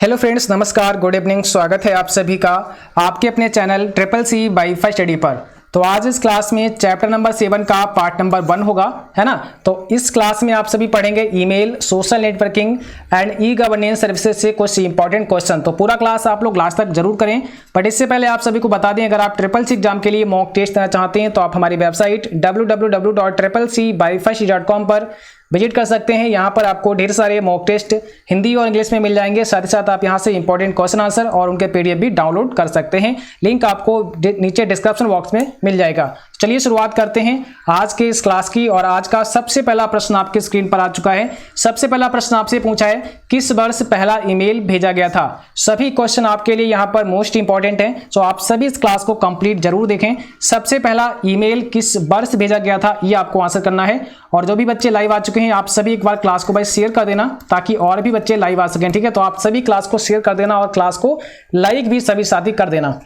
Hello friends, नमस्कार, good evening. स्वागत है आप सभी का आपके अपने channel triple C wifi study पर। तो आज इस क्लास में चैप्टर नंबर 7 का पार्ट नंबर 1 होगा, है ना। तो इस क्लास में आप सभी पढ़ेंगे email, social networking and e governance services से कुछ इंपॉर्टेंट क्वेश्चन। तो पूरा क्लास आप लोग लास्ट तक जरूर करें। बट इससे पहले आप सभी को बता दें, अगर आप ट्रिपल सी एग्जाम के लिए मॉक टेस्ट देना चाहते हैं तो आप हमारी वेबसाइट www.triplec.com पर विजिट कर सकते हैं। यहाँ पर आपको ढेर सारे मॉक टेस्ट हिंदी और इंग्लिश में मिल जाएंगे। साथ ही साथ आप यहाँ से इंपॉर्टेंट क्वेश्चन आंसर और उनके पीडीएफ भी डाउनलोड कर सकते हैं। लिंक आपको नीचे डिस्क्रिप्शन बॉक्स में मिल जाएगा। चलिए शुरुआत करते हैं आज के इस क्लास की। और आज का सबसे पहला प्रश्न आपकी स्क्रीन पर आ चुका है। सबसे पहला प्रश्न आपसे पूछा है, किस वर्ष पहला ईमेल भेजा गया था। सभी क्वेश्चन आपके लिए यहाँ पर मोस्ट इंपॉर्टेंट है, तो आप सभी इस क्लास को कंप्लीट जरूर देखें। सबसे पहला ईमेल किस वर्ष भेजा गया था, ये आपको आंसर करना है। और जो भी बच्चे लाइव आ चुके हैं, आप सभी एक बार क्लास को भाई शेयर कर देना ताकि और भी बच्चे लाइव आ सकें। ठीक है, तो आप सभी क्लास को शेयर कर देना और क्लास को लाइक भी सभी साथी कर देना।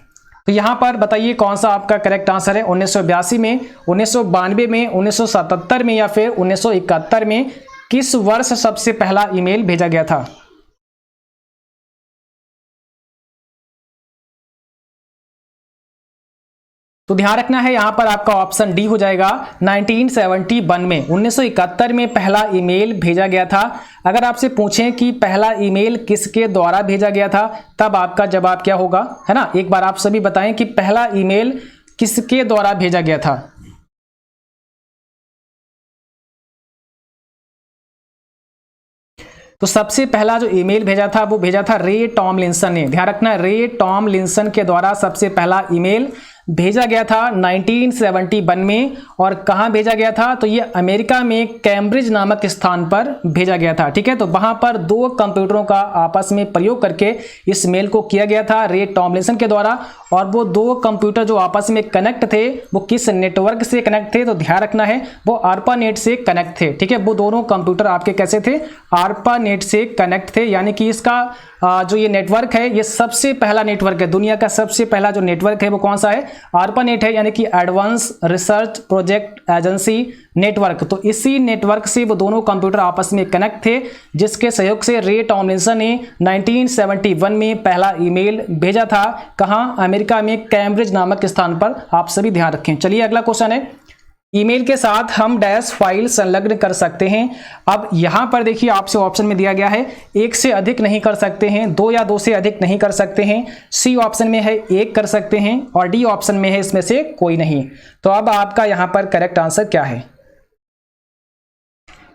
तो यहाँ पर बताइए कौन सा आपका करेक्ट आंसर है। 1982 में, 1992 में, 1977 में या फिर 1971 में किस वर्ष सबसे पहला ईमेल भेजा गया था। तो ध्यान रखना है, यहां पर आपका ऑप्शन डी हो जाएगा 1971 में। 1971 में पहला ईमेल भेजा गया था। अगर आपसे पूछें कि पहला ईमेल किसके द्वारा भेजा गया था, तब आपका जवाब क्या होगा, है ना। एक बार आप सभी बताएं कि पहला ईमेल किसके द्वारा भेजा गया था। तो सबसे पहला जो ईमेल भेजा था वो भेजा था रे टॉमलिंसन ने। ध्यान रखना, रे टॉमलिंसन के द्वारा सबसे पहला ईमेल भेजा गया था 1971 में। और कहां भेजा गया था, तो ये अमेरिका में कैम्ब्रिज नामक स्थान पर भेजा गया था। ठीक है, तो वहां पर दो कंप्यूटरों का आपस में प्रयोग करके इस मेल को किया गया था रे टॉमलिंसन के द्वारा। और वो दो कंप्यूटर जो आपस में कनेक्ट थे वो किस नेटवर्क से कनेक्ट थे, तो ध्यान रखना है वो ARPANET से कनेक्ट थे। ठीक है, वो दोनों कंप्यूटर आपके कैसे थे, ARPANET से कनेक्ट थे। यानी कि इसका जो ये नेटवर्क है, ये सबसे पहला नेटवर्क है, दुनिया का सबसे पहला जो नेटवर्क है वो कौन सा है, ARPANET है, यानी कि advance research project agency network. तो इसी नेटवर्क से वो दोनों कंप्यूटर आपस में कनेक्ट थे, जिसके सहयोग से रे टॉमलिंसन ने 1971 में पहला ईमेल भेजा था। कहां, अमेरिका में कैम्ब्रिज नामक स्थान पर। आप सभी ध्यान रखें। चलिए अगला क्वेश्चन है, ईमेल के साथ हम डैश फाइल संलग्न कर सकते हैं। अब यहां पर देखिए आपसे ऑप्शन में दिया गया है, एक से अधिक नहीं कर सकते हैं, दो या दो से अधिक नहीं कर सकते हैं। सी ऑप्शन में है एक कर सकते हैं और डी ऑप्शन में है इसमें से कोई नहीं। तो अब आपका यहां पर करेक्ट आंसर क्या है।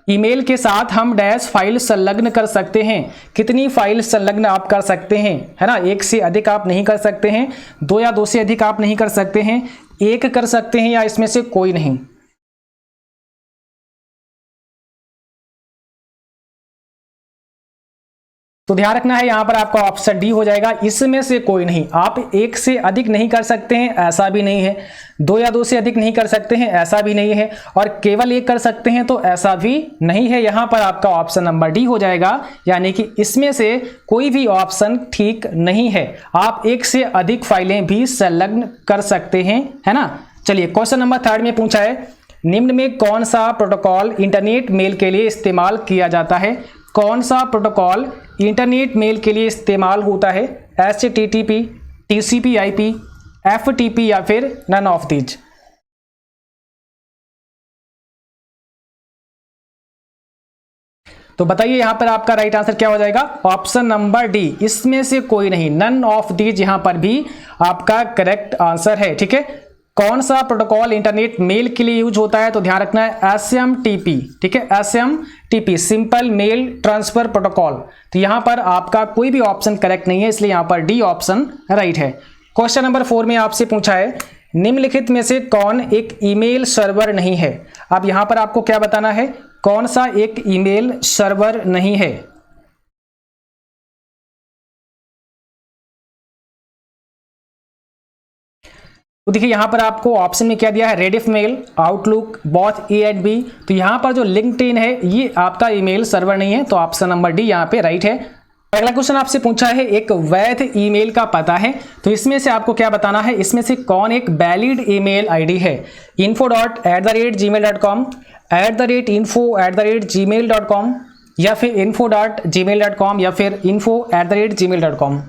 ईमेल के साथ हम डैश फाइल संलग्न कर सकते हैं। कितनी फाइल संलग्न आप कर सकते हैं, है ना। एक से अधिक आप नहीं कर सकते हैं, दो या दो से अधिक आप नहीं कर सकते हैं, एक कर सकते हैं या इसमें से कोई नहीं। तो ध्यान रखना है, यहां पर आपका ऑप्शन डी हो जाएगा, इसमें से कोई नहीं। आप एक से अधिक नहीं कर सकते हैं, ऐसा भी नहीं है। दो या दो से अधिक नहीं कर सकते हैं, ऐसा भी नहीं है। और केवल एक कर सकते हैं, तो ऐसा भी नहीं है। यहां पर आपका ऑप्शन नंबर डी हो जाएगा, यानी कि इसमें से कोई भी ऑप्शन ठीक नहीं है। आप एक से अधिक फाइलें भी संलग्न कर सकते हैं, है ना। चलिए क्वेश्चन नंबर 3 में पूछा है, निम्न में कौन सा प्रोटोकॉल इंटरनेट मेल के लिए इस्तेमाल किया जाता है। कौन सा प्रोटोकॉल इंटरनेट मेल के लिए इस्तेमाल होता है, HTTP, TCP/IP, FTP या फिर नन ऑफ दीज। तो बताइए यहां पर आपका राइट आंसर क्या हो जाएगा। ऑप्शन नंबर डी, इसमें से कोई नहीं, नन ऑफ दीज यहां पर भी आपका करेक्ट आंसर है। ठीक है, कौन सा प्रोटोकॉल इंटरनेट मेल के लिए यूज होता है, तो ध्यान रखना है SMTP। ठीक है, SMTP, simple mail transfer protocol. तो यहां पर आपका कोई भी ऑप्शन करेक्ट नहीं है, इसलिए यहां पर डी ऑप्शन राइट है। क्वेश्चन नंबर 4 में आपसे पूछा है, निम्नलिखित में से कौन एक ईमेल सर्वर नहीं है। अब यहां पर आपको क्या बताना है, कौन सा एक ईमेल सर्वर नहीं है। तो देखिए यहां पर आपको ऑप्शन में क्या दिया है, Rediff mail, Outlook, both A and B. तो यहां पर जो लिंक्डइन है ये आपका ईमेल सर्वर नहीं है, तो ऑप्शन नंबर डी यहां पे राइट है। अगला क्वेश्चन आपसे पूछा है, एक वैध ईमेल का पता है। तो इसमें से आपको क्या बताना है, इसमें से कौन एक वैलिड ईमेल आईडी है। info@gmail.com, @info@gmail.com, या फिर info.gmail.com या फिर info@gmail.com।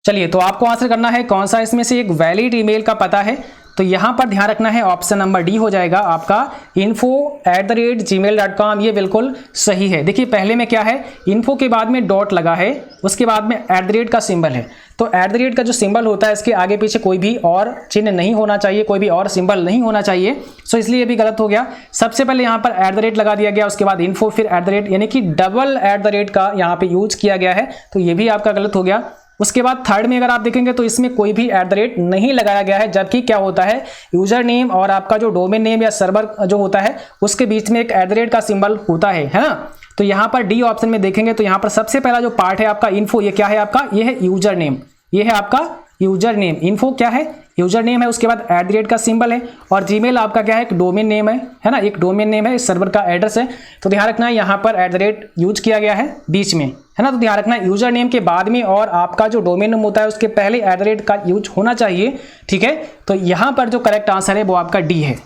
चलिए, तो आपको आंसर करना है कौन सा इसमें से एक वैलिड ईमेल का पता है। तो यहां पर ध्यान रखना है ऑप्शन नंबर डी हो जाएगा आपका info@gmail.com। ये बिल्कुल सही है। देखिए पहले में क्या है, इन्फो के बाद में डॉट लगा है, उसके बाद में @ का सिंबल है। तो @ का जो सिंबल होता है इसके आगे पीछे कोई भी और चिन्ह नहीं होना चाहिए, कोई भी और सिंबल नहीं होना चाहिए। सो इसलिए ये भी गलत हो गया। सबसे पहले यहाँ पर @ लगा दिया गया, उसके बाद इन्फो फिर @ यानी कि डबल @ का यहाँ पे यूज किया गया है, तो ये भी आपका गलत हो गया। उसके बाद थर्ड में अगर आप देखेंगे तो इसमें कोई भी @ नहीं लगाया गया है, जबकि क्या होता है यूजर नेम और आपका जो डोमेन नेम या सर्वर जो होता है उसके बीच में एक @ का सिंबल होता है ना। तो यहाँ पर डी ऑप्शन में देखेंगे तो यहाँ पर सबसे पहला जो पार्ट है आपका इन्फो, ये क्या है आपका, ये है यूजर नेम, ये है आपका यूजर नेम। इन्फो क्या है, यूजर नेम है, उसके बाद @ का सिंबल है, और जीमेल आपका क्या है, एक डोमेन नेम है ना, एक डोमेन नेम है, इस सर्वर का एड्रेस है। तो ध्यान रखना है यहाँ पर @ यूज किया गया है बीच में, है ना। तो ध्यान रखना है यूजर नेम के बाद में और आपका जो डोमेन नेम होता है उसके पहले @ का यूज होना चाहिए, ठीक है। तो यहाँ पर जो करेक्ट आंसर है वो आपका डी है।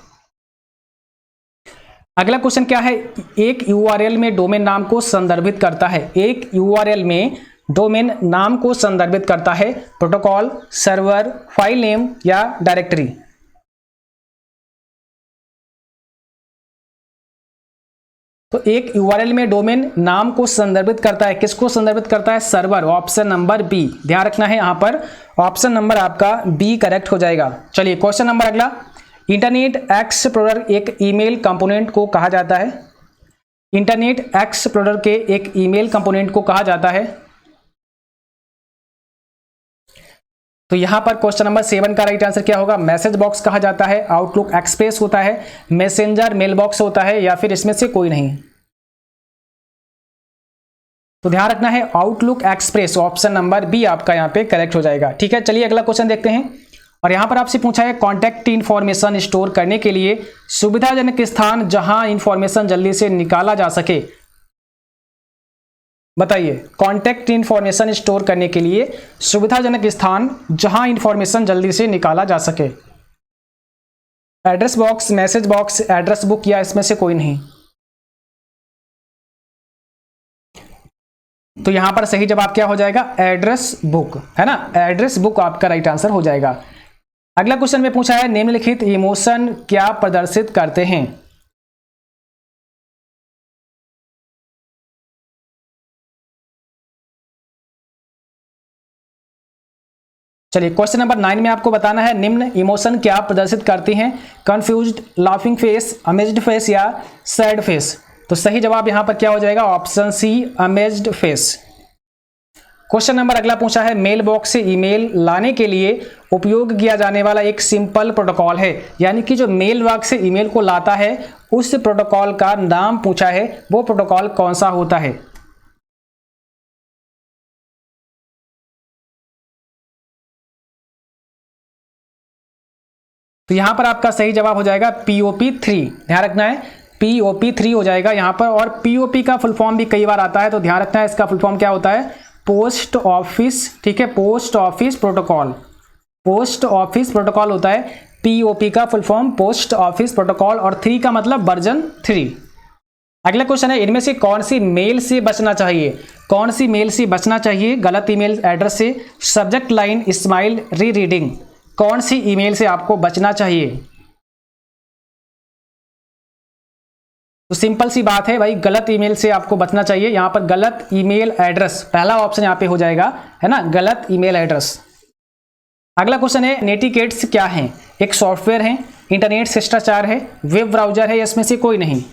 अगला क्वेश्चन क्या है, एक URL में डोमेन नाम को संदर्भित करता है, एक URL में डोमेन नाम को संदर्भित करता है प्रोटोकॉल, सर्वर, फाइल नेम या डायरेक्टरी। तो एक URL में डोमेन नाम को संदर्भित करता है, किसको संदर्भित करता है, सर्वर, ऑप्शन नंबर बी। ध्यान रखना है यहां पर ऑप्शन नंबर आपका बी करेक्ट हो जाएगा। चलिए क्वेश्चन नंबर अगला, इंटरनेट एक्सप्लोरर एक ईमेल कंपोनेंट को कहा जाता है, इंटरनेट एक्सप्लोरर के एक ईमेल कंपोनेंट को कहा जाता है। तो यहां पर क्वेश्चन नंबर 7 का राइट आंसर क्या होगा, मैसेज बॉक्स कहा जाता है, आउटलुक एक्सप्रेस होता है, मैसेंजर मेल बॉक्स होता है, या फिर इसमें से कोई नहीं। तो ध्यान रखना है Outlook express, option number B आपका यहां पे करेक्ट हो जाएगा। ठीक है, चलिए अगला क्वेश्चन देखते हैं। और यहां पर आपसे पूछा है कॉन्टैक्ट इंफॉर्मेशन स्टोर करने के लिए सुविधाजनक स्थान जहां इंफॉर्मेशन जल्दी से निकाला जा सके। बताइए, कॉन्टैक्ट इंफॉर्मेशन स्टोर करने के लिए सुविधाजनक स्थान जहां इंफॉर्मेशन जल्दी से निकाला जा सके। Address box, message box, address book, या इसमें से कोई नहीं। तो यहां पर सही जवाब क्या हो जाएगा, एड्रेस बुक, है ना, एड्रेस बुक आपका राइट आंसर हो जाएगा। अगला क्वेश्चन में पूछा है निम्नलिखित इमोशन क्या प्रदर्शित करते हैं। चलिए क्वेश्चन नंबर 9 में आपको बताना है निम्न इमोशन क्या प्रदर्शित करती हैं, confused, laughing face, amazed face या सैड फेस। तो सही जवाब यहां पर क्या हो जाएगा, option C, amazed face. Question number अगला पूछा है मेल बॉक्स से ईमेल लाने के लिए उपयोग किया जाने वाला एक सिंपल प्रोटोकॉल है, यानी कि जो मेल बॉक्स से ईमेल को लाता है उस प्रोटोकॉल का नाम पूछा है, वो प्रोटोकॉल कौन सा होता है। तो यहां पर आपका सही जवाब हो जाएगा POP3। ध्यान रखना है POP3 हो जाएगा यहां पर। और POP का फुल फॉर्म भी कई बार आता है, तो ध्यान रखना है इसका फुल फॉर्म क्या होता है, पोस्ट ऑफिस, ठीक है, post office protocol, post office protocol होता है। POP का full form post office protocol, और 3 का मतलब वर्जन 3। अगला क्वेश्चन है इनमें से कौन सी मेल से बचना चाहिए, कौन सी मेल से बचना चाहिए, गलत ईमेल एड्रेस से, सब्जेक्ट लाइन स्माइल री रीडिंग, कौन सी ईमेल से आपको बचना चाहिए। तो सिंपल सी बात है भाई, गलत ईमेल से आपको बचना चाहिए। यहां पर गलत ईमेल एड्रेस पहला ऑप्शन यहां पे हो जाएगा, है ना, गलत ईमेल एड्रेस। अगला क्वेश्चन है नेटिकेट्स क्या है, एक सॉफ्टवेयर है, इंटरनेट शिष्टाचार है, वेब ब्राउजर है, इसमें से कोई नहीं।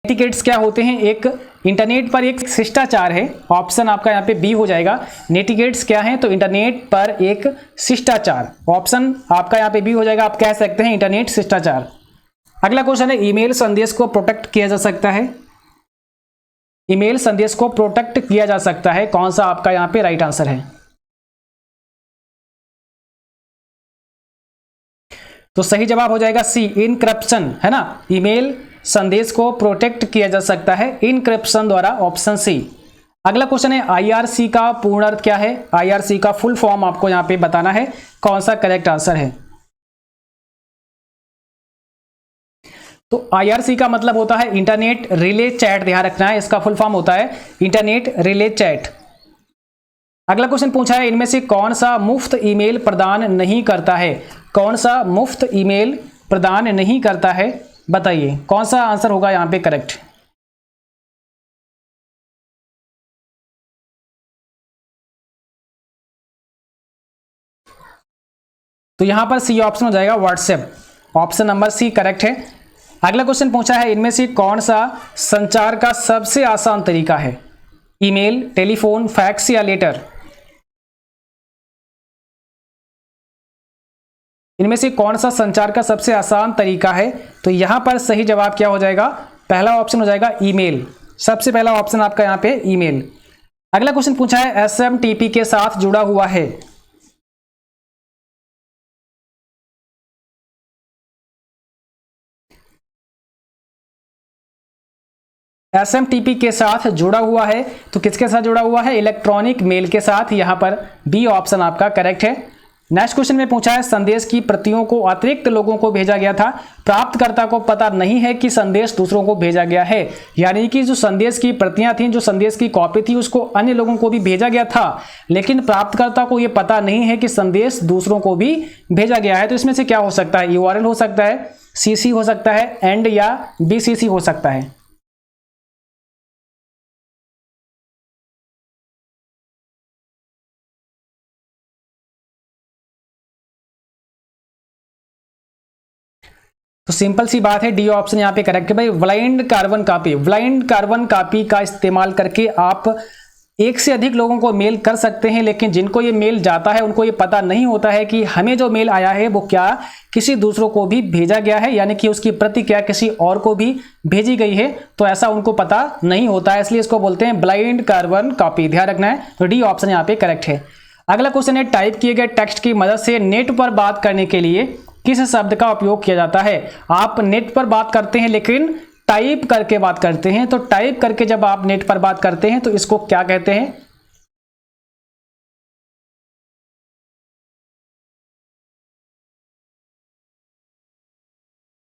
नेटिकेट्स क्या होते हैं, एक इंटरनेट पर एक शिष्टाचार है, ऑप्शन आपका यहाँ पे बी हो जाएगा। नेटिकेट्स क्या है, तो इंटरनेट पर एक शिष्टाचार, ऑप्शन आपका यहाँ पे बी हो जाएगा। आप कह सकते हैं इंटरनेट शिष्टाचार। अगला क्वेश्चन है ईमेल संदेश को प्रोटेक्ट किया जा सकता है, ईमेल संदेश को प्रोटेक्ट किया जा सकता है, कौन सा आपका यहाँ पे राइट आंसर है। तो सही जवाब हो जाएगा सी, इनक्रप्शन, है ना, ईमेल संदेश को प्रोटेक्ट किया जा सकता है इनक्रिप्शन द्वारा, ऑप्शन सी। अगला क्वेश्चन है IRC का पूर्ण अर्थ क्या है, IRC का फुल फॉर्म आपको यहां पे बताना है, कौन सा करेक्ट आंसर है। तो IRC का मतलब होता है इंटरनेट रिले चैट, ध्यान रखना है, इसका फुल फॉर्म होता है इंटरनेट रिले चैट। अगला क्वेश्चन पूछा है, इनमें से कौन सा मुफ्त ईमेल प्रदान नहीं करता है? कौन सा मुफ्त ईमेल प्रदान नहीं करता है, बताइए कौन सा आंसर होगा यहां पे करेक्ट? तो यहां पर सी ऑप्शन हो जाएगा WhatsApp, option number C correct है। अगला क्वेश्चन पूछा है, इनमें से कौन सा संचार का सबसे आसान तरीका है? ईमेल, टेलीफोन, फैक्स या लेटर? इनमें से कौन सा संचार का सबसे आसान तरीका है? तो यहां पर सही जवाब क्या हो जाएगा? पहला ऑप्शन हो जाएगा ईमेल, सबसे पहला ऑप्शन आपका यहां पे ईमेल। अगला क्वेश्चन पूछा है, SMTP के साथ जुड़ा हुआ है। SMTP के साथ जुड़ा हुआ है, तो किसके साथ जुड़ा हुआ है? इलेक्ट्रॉनिक मेल के साथ, यहां पर बी ऑप्शन आपका करेक्ट है। नेक्स्ट क्वेश्चन में पूछा है, संदेश की प्रतियों को अतिरिक्त लोगों को भेजा गया था, प्राप्तकर्ता को पता नहीं है कि संदेश दूसरों को भेजा गया है। यानी कि जो संदेश की प्रतियां थी, जो संदेश की कॉपी थी, उसको अन्य लोगों को भी भेजा गया था, लेकिन प्राप्तकर्ता को यह पता नहीं है कि संदेश दूसरों को भी भेजा गया है। तो इसमें से क्या हो सकता है? URL हो सकता है, CC हो सकता है, एंड या BCC हो सकता है। तो सिंपल सी बात है, डी ऑप्शन यहाँ पे करेक्ट है भाई। Blind carbon copy, blind carbon copy का इस्तेमाल करके आप एक से अधिक लोगों को मेल कर सकते हैं, लेकिन जिनको ये मेल जाता है उनको ये पता नहीं होता है कि हमें जो मेल आया है वो क्या किसी दूसरों को भी भेजा गया है, यानी कि उसकी प्रति क्या किसी और को भी भेजी गई है, तो ऐसा उनको पता नहीं होता है, इसलिए इसको बोलते हैं ब्लाइंड कार्बन कॉपी। ध्यान रखना है, तो डी ऑप्शन यहाँ पे करेक्ट है। अगला क्वेश्चन है, टाइप किए गए टेक्स्ट की मदद से नेट पर बात करने के लिए किस शब्द का उपयोग किया जाता है? आप नेट पर बात करते हैं लेकिन टाइप करके बात करते हैं, तो टाइप करके जब आप नेट पर बात करते हैं तो इसको क्या कहते हैं?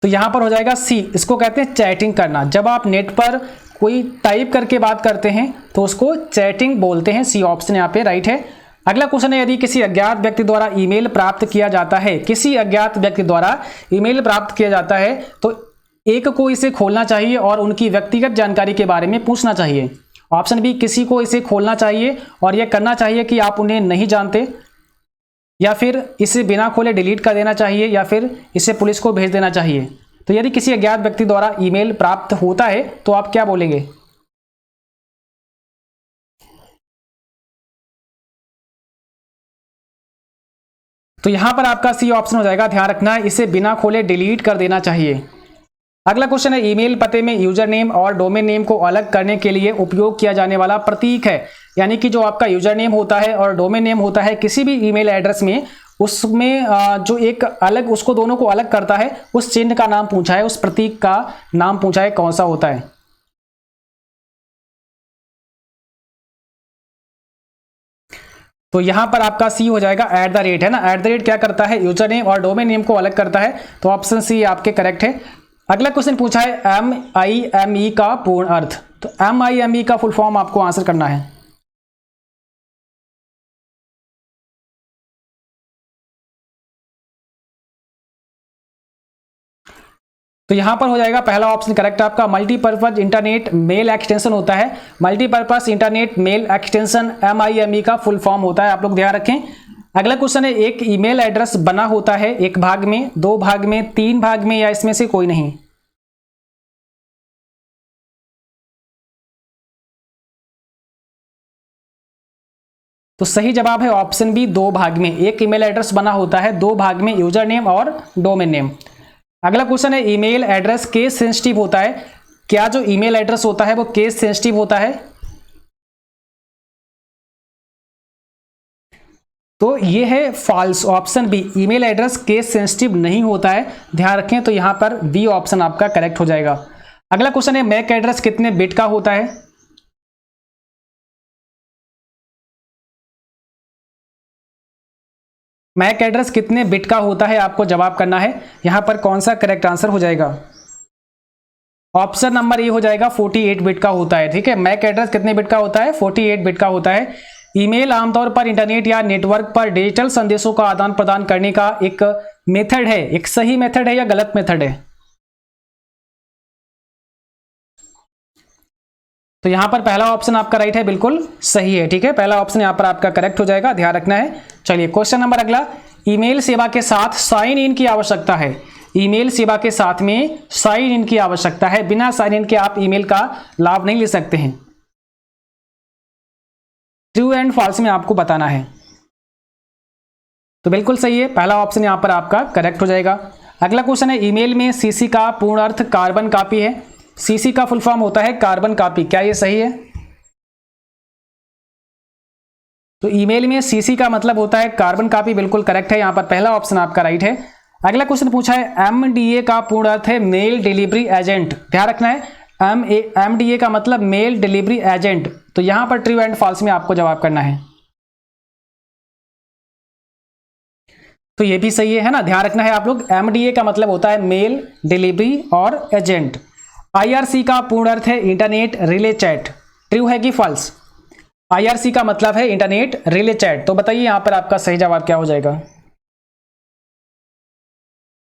तो यहां पर हो जाएगा सी, इसको कहते हैं चैटिंग करना। जब आप नेट पर कोई टाइप करके बात करते हैं तो उसको चैटिंग बोलते हैं। सी ऑप्शन यहां पे राइट है। अगला क्वेश्चन है, यदि किसी अज्ञात व्यक्ति द्वारा ईमेल प्राप्त किया जाता है, किसी अज्ञात व्यक्ति द्वारा ईमेल प्राप्त किया जाता है, तो एक को इसे खोलना चाहिए और उनकी व्यक्तिगत जानकारी के बारे में पूछना चाहिए। ऑप्शन बी, किसी को इसे खोलना चाहिए और यह करना चाहिए कि आप उन्हें नहीं जानते, या फिर इसे बिना खोले डिलीट कर देना चाहिए, या फिर इसे पुलिस को भेज देना चाहिए। तो यदि किसी अज्ञात व्यक्ति द्वारा ईमेल प्राप्त होता है तो आप क्या बोलेंगे? तो यहां पर आपका सी ऑप्शन हो जाएगा। ध्यान रखना है, इसे बिना खोले डिलीट कर देना चाहिए। अगला क्वेश्चन है, ईमेल पते में यूजर नेम और डोमेन नेम को अलग करने के लिए उपयोग किया जाने वाला प्रतीक है। यानी कि जो आपका यूजर नेम होता है और डोमेन नेम होता है किसी भी ईमेल एड्रेस में, उसमें जो एक अलग उसको दोनों को अलग करता है, उस चिन्ह का नाम पूछा है, उस प्रतीक का नाम पूछा है, कौन सा होता है? तो यहां पर आपका सी हो जाएगा @ है ना। @ क्या करता है? यूजर नेम और डोमेन नेम को अलग करता है, तो ऑप्शन सी आपके करेक्ट है। अगला क्वेश्चन पूछा है, MIME का पूर्ण अर्थ। तो MIME का फुल फॉर्म आपको आंसर करना है। तो यहां पर हो जाएगा पहला ऑप्शन करेक्ट आपका, मल्टीपर्पज इंटरनेट मेल एक्सटेंशन होता है। Multipurpose internet mail extension MIME का फुल फॉर्म होता है, आप लोग ध्यान रखें। अगला क्वेश्चन है, एक ईमेल एड्रेस बना होता है एक भाग में, दो भाग में, तीन भाग में, या इसमें से कोई नहीं? तो सही जवाब है ऑप्शन बी, दो भाग में। एक ईमेल एड्रेस बना होता है दो भाग में, यूजर नेम और डोमेन नेम। अगला क्वेश्चन है, ईमेल एड्रेस केस सेंसिटिव होता है। क्या जो ईमेल एड्रेस होता है वो केस सेंसिटिव होता है? तो ये है false, option B, email address case sensitive नहीं होता है। ध्यान रखें, तो यहां पर बी ऑप्शन आपका करेक्ट हो जाएगा। अगला क्वेश्चन है, मैक एड्रेस कितने बिट का होता है? मैक एड्रेस कितने बिट का होता है, आपको जवाब करना है। यहां पर कौन सा करेक्ट आंसर हो जाएगा? ऑप्शन नंबर ए हो जाएगा 48 बिट का होता है। ठीक है, मैक एड्रेस कितने बिट का होता है? 48 बिट का होता है। ईमेल आमतौर पर इंटरनेट या नेटवर्क पर डिजिटल संदेशों का आदान प्रदान करने का एक मेथड है। एक सही मेथड है या गलत मेथड है? तो यहां पर पहला ऑप्शन आपका राइट है, बिल्कुल सही है। ठीक है, पहला ऑप्शन यहां पर आपका करेक्ट हो जाएगा, ध्यान रखना है। चलिए क्वेश्चन नंबर अगला, ईमेल सेवा के साथ साइन इन की आवश्यकता है। ईमेल सेवा के साथ में साइन इन की आवश्यकता है, बिना साइन इन के आप ईमेल का लाभ नहीं ले सकते हैं। ट्रू एंड फॉल्स में आपको बताना है। तो बिल्कुल सही है, पहला ऑप्शन यहां पर आपका करेक्ट हो जाएगा। अगला क्वेश्चन है, ईमेल में सीसी का पूर्ण अर्थ कार्बन कॉपी है। सीसी का फुल फॉर्म होता है कार्बन कॉपी, क्या ये सही है? तो ईमेल में सीसी का मतलब होता है कार्बन कॉपी, बिल्कुल करेक्ट है, यहां पर पहला ऑप्शन आपका राइट है। अगला क्वेश्चन पूछा है, एमडीए का पूर्ण अर्थ है मेल डिलीवरी एजेंट। ध्यान रखना है, एमडीए का मतलब मेल डिलीवरी एजेंट। तो यहां पर ट्रू एंड फॉल्स में आपको जवाब करना है। तो ये भी सही है ना, ध्यान रखना है आप लोग। एमडीए का मतलब होता है मेल डिलीवरी और एजेंट। आईआरसी का पूर्ण अर्थ है इंटरनेट रिले चैट। ट्रू है कि फॉल्स? आईआरसी का मतलब है इंटरनेट रिले चैट। तो बताइए यहां पर आपका सही जवाब क्या हो जाएगा?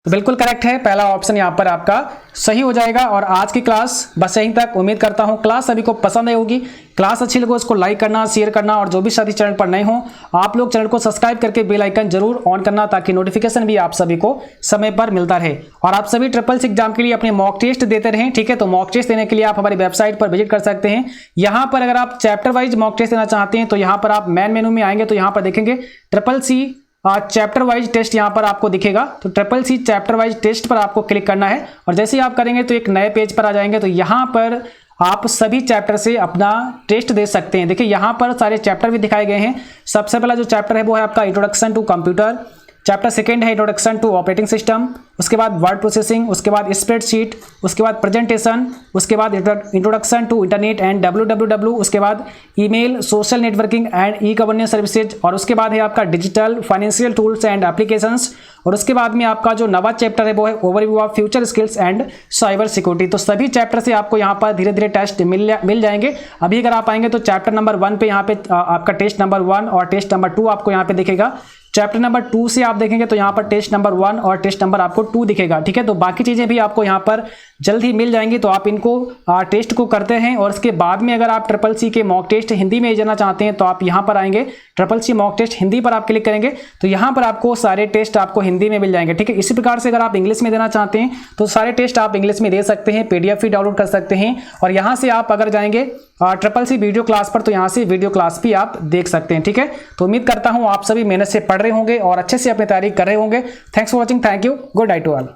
तो बिल्कुल करेक्ट है, पहला ऑप्शन यहां पर आपका सही हो जाएगा। और आज की क्लास बस यहीं तक। उम्मीद करता हूं क्लास सभी को पसंद आई होगी। क्लास अच्छी लगे उसको लाइक करना, शेयर करना, और जो भी साथी चैनल पर नए हों आप लोग चैनल को सब्सक्राइब करके बेल आइकन जरूर ऑन करना, ताकि नोटिफिकेशन भी आप सभी को समय पर मिलता रहे। और आप सभी ट्रिपल एग्जाम के लिए अपने मॉक टेस्ट देते रहें। ठीक है, तो मॉक टेस्ट देने के लिए आप हमारी वेबसाइट पर विजिट कर सकते हैं। यहाँ पर अगर आप चैप्टर वाइज मॉक टेस्ट देना चाहते हैं तो यहाँ पर आप मेन मेनू में आएंगे तो यहाँ पर देखेंगे CCC चैप्टर वाइज टेस्ट यहाँ पर आपको दिखेगा। तो CCC चैप्टर वाइज टेस्ट पर आपको क्लिक करना है, और जैसे ही आप करेंगे तो एक नए पेज पर आ जाएंगे। तो यहाँ पर आप सभी चैप्टर से अपना टेस्ट दे सकते हैं। देखिए यहाँ पर सारे चैप्टर भी दिखाए गए हैं। सबसे पहला जो चैप्टर है वो है आपका introduction to computer. Chapter second है इंट्रोडक्शन टू ऑपरेटिंग सिस्टम। उसके बाद वर्ड प्रोसेसिंग, उसके बाद स्प्रेडशीट, उसके बाद प्रेजेंटेशन, उसके बाद introduction to internet and WWW, उसके बाद email, social networking and e governance services, और उसके बाद है आपका digital financial tools and applications, और उसके बाद में आपका जो नवा चैप्टर है वो है overview of future skills and cyber security. तो सभी चैप्टर से आपको यहाँ पर धीरे धीरे टेस्ट मिल जाएंगे। अभी अगर आप आएंगे तो चैप्टर नंबर 1 पे यहाँ पे आपका टेस्ट नंबर 1 और टेस्ट नंबर 2 आपको यहाँ पे दिखेगा। चैप्टर नंबर 2 से आप देखेंगे तो यहाँ पर टेस्ट नंबर 1 और टेस्ट नंबर आपको 2 दिखेगा। ठीक है, तो बाकी चीजें भी आपको यहाँ पर जल्द ही मिल जाएंगी। तो आप इनको टेस्ट को करते हैं, और इसके बाद में अगर आप CCC के मॉक टेस्ट हिंदी में देना चाहते हैं तो आप यहाँ पर आएंगे, CCC मॉक टेस्ट हिंदी पर आप क्लिक करेंगे तो यहाँ पर आपको सारे टेस्ट आपको हिंदी में मिल जाएंगे। ठीक है, इसी प्रकार से अगर आप इंग्लिश में देना चाहते हैं तो सारे टेस्ट आप इंग्लिश में दे सकते हैं, PDF भी डाउनलोड कर सकते हैं। और यहाँ से आप अगर जाएंगे CCC वीडियो क्लास पर तो यहाँ से वीडियो क्लास भी आप देख सकते हैं। ठीक है, तो उम्मीद करता हूँ आप सभी मेहनत से पढ़ रहे होंगे और अच्छे से अपनी तैयारी कर रहे होंगे। Thanks for watching, thank you, good night to all.